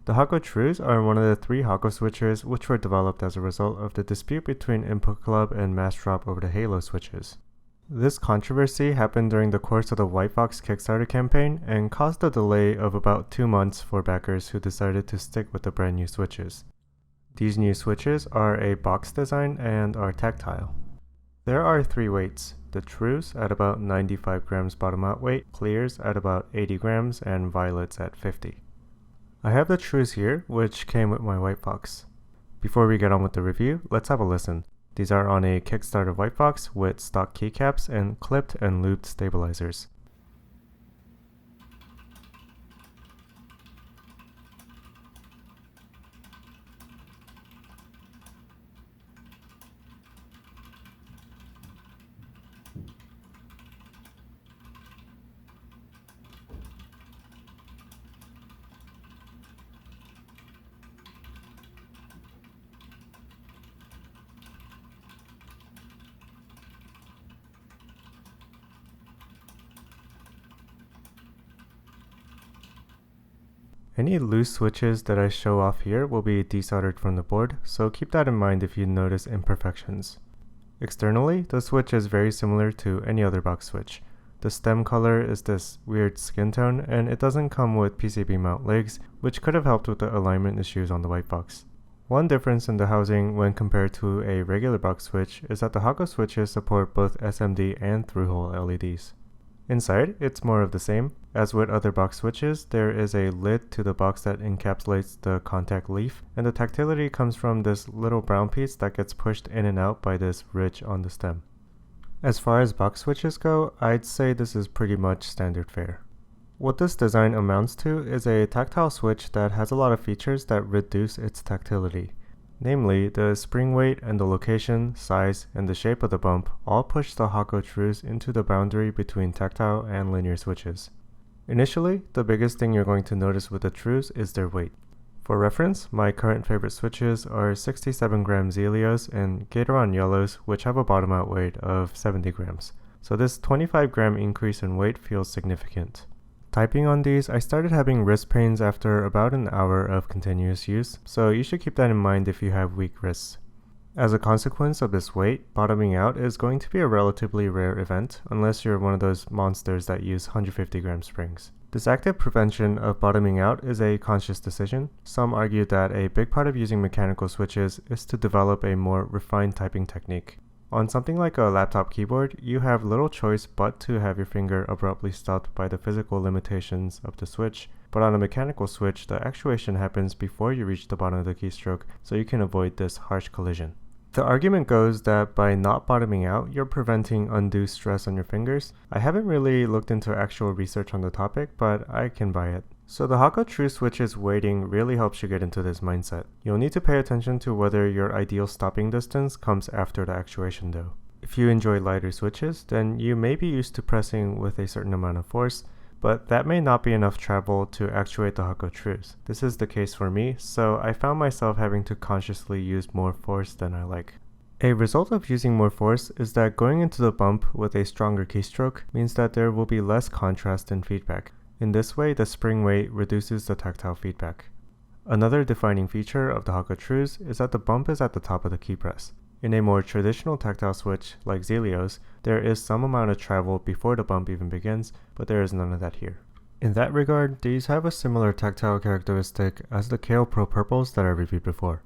The Hako Trues are one of the 3 Hako switches which were developed as a result of the dispute between Input Club and massdrop over the Halo switches. This controversy happened during the course of the Whitefox Kickstarter campaign and caused a delay of about 2 months for backers who decided to stick with the brand new switches. These new switches are a box design and are tactile. There are 3 weights: the Trues at about 95 grams bottom out weight, clears at about 80 grams, and violets at 50. I have the Trues here, which came with my Whitefox. Before we get on with the review, let's have a listen. These are on a Kickstarter Whitefox with stock keycaps and clipped and lubed stabilizers. Any loose switches that I show off here will be desoldered from the board, so keep that in mind if you notice imperfections. Externally, the switch is very similar to any other box switch. The stem color is this weird skin tone, and it doesn't come with PCB mount legs, which could have helped with the alignment issues on the Whitefox. One difference in the housing when compared to a regular box switch is that the Hako switches support both SMD and through-hole LEDs. Inside, it's more of the same. As with other box switches, there is a lid to the box that encapsulates the contact leaf, and the tactility comes from this little brown piece that gets pushed in and out by this ridge on the stem. As far as box switches go, I'd say this is pretty much standard fare. What this design amounts to is a tactile switch that has a lot of features that reduce its tactility. Namely, the spring weight and the location, size, and the shape of the bump all push the Hako Trues into the boundary between tactile and linear switches. Initially, the biggest thing you're going to notice with the Trues is their weight. For reference, my current favorite switches are 67 gram Zealios and Gateron yellows, which have a bottom out weight of 70 grams. So this 25 gram increase in weight feels significant. Typing on these, I started having wrist pains after about an hour of continuous use, so you should keep that in mind if you have weak wrists. As a consequence of this weight, bottoming out is going to be a relatively rare event, unless you're one of those monsters that use 150 gram springs. This active prevention of bottoming out is a conscious decision. Some argue that a big part of using mechanical switches is to develop a more refined typing technique. On something like a laptop keyboard, you have little choice but to have your finger abruptly stopped by the physical limitations of the switch, but on a mechanical switch, the actuation happens before you reach the bottom of the keystroke, so you can avoid this harsh collision. The argument goes that by not bottoming out, you're preventing undue stress on your fingers. I haven't really looked into actual research on the topic, but I can buy it. So the Hako True switch's weighting really helps you get into this mindset. You'll need to pay attention to whether your ideal stopping distance comes after the actuation though. If you enjoy lighter switches, then you may be used to pressing with a certain amount of force, but that may not be enough travel to actuate the Hako Trues. This is the case for me, so I found myself having to consciously use more force than I like. A result of using more force is that going into the bump with a stronger keystroke means that there will be less contrast and feedback. In this way, the spring weight reduces the tactile feedback. Another defining feature of the Hako Trues is that the bump is at the top of the key press. In a more traditional tactile switch like Zealios, there is some amount of travel before the bump even begins, but there is none of that here. In that regard, these have a similar tactile characteristic as the Kailh Pro Purples that I reviewed before.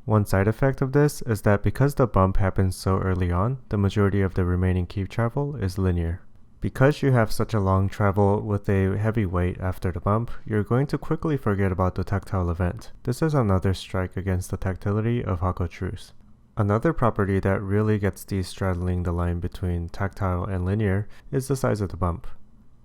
One side effect of this is that because the bump happens so early on, the majority of the remaining key travel is linear. Because you have such a long travel with a heavy weight after the bump, you're going to quickly forget about the tactile event. This is another strike against the tactility of Hako Trues. Another property that really gets these straddling the line between tactile and linear is the size of the bump.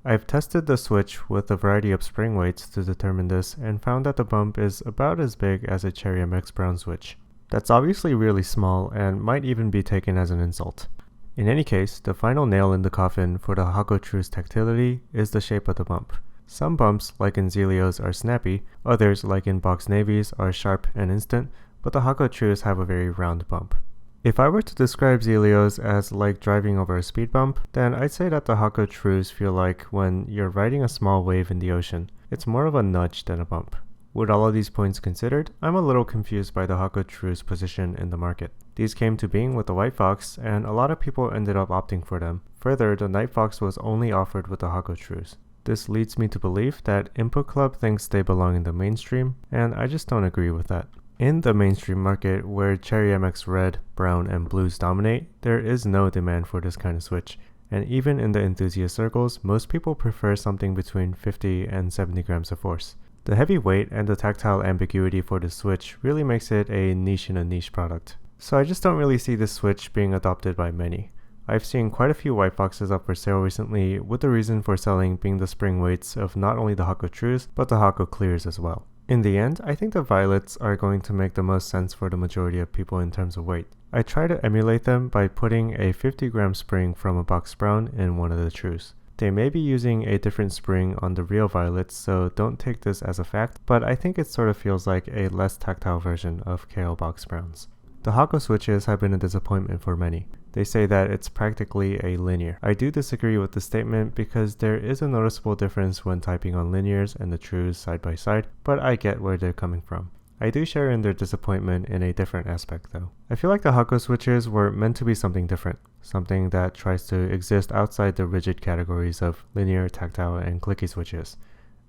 I've tested the switch with a variety of spring weights to determine this and found that the bump is about as big as a Cherry MX Brown switch. That's obviously really small and might even be taken as an insult. In any case, the final nail in the coffin for the Hako Trues tactility is the shape of the bump. Some bumps, like in Zealios, are snappy, others, like in Box Navies, are sharp and instant, but the Hako Trues have a very round bump. If I were to describe Zealios as like driving over a speed bump, then I'd say that the Hako Trues feel like when you're riding a small wave in the ocean. It's more of a nudge than a bump. With all of these points considered, I'm a little confused by the Hako Trues position in the market. These came to being with the Whitefox, and a lot of people ended up opting for them. Further, the Nightfox was only offered with the Hako Trues. This leads me to believe that Input Club thinks they belong in the mainstream, and I just don't agree with that. In the mainstream market, where Cherry MX Red, Brown, and Blues dominate, there is no demand for this kind of switch. And even in the enthusiast circles, most people prefer something between 50 and 70 grams of force. The heavy weight and the tactile ambiguity for the switch really makes it a niche in a niche product. So I just don't really see this switch being adopted by many. I've seen quite a few Whitefoxes up for sale recently, with the reason for selling being the spring weights of not only the Hako Trues, but the Hako Clears as well. In the end, I think the violets are going to make the most sense for the majority of people in terms of weight. I try to emulate them by putting a 50 gram spring from a box brown in one of the Trues. They may be using a different spring on the real violets, so don't take this as a fact, but I think it sort of feels like a less tactile version of Kailh box browns. The Hako switches have been a disappointment for many. They say that it's practically a linear. I do disagree with the statement because there is a noticeable difference when typing on linears and the Trues side by side, but I get where they're coming from. I do share in their disappointment in a different aspect though. I feel like the Hako switches were meant to be something different, something that tries to exist outside the rigid categories of linear, tactile, and clicky switches.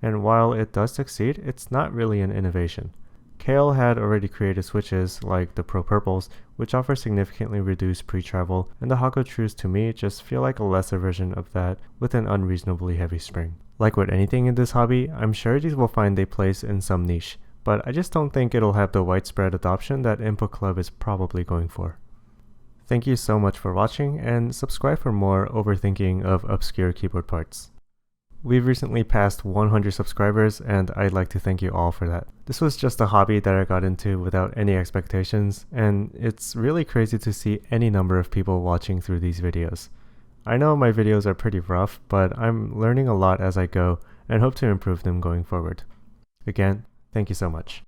And while it does succeed, it's not really an innovation. Kailh had already created switches like the Pro Purples, which offer significantly reduced pre-travel, and the Hako Trues to me just feel like a lesser version of that with an unreasonably heavy spring. Like with anything in this hobby, I'm sure these will find a place in some niche, but I just don't think it'll have the widespread adoption that Input Club is probably going for. Thank you so much for watching, and subscribe for more overthinking of obscure keyboard parts. We've recently passed 100 subscribers, and I'd like to thank you all for that. This was just a hobby that I got into without any expectations, and it's really crazy to see any number of people watching through these videos. I know my videos are pretty rough, but I'm learning a lot as I go, and hope to improve them going forward. Again, thank you so much.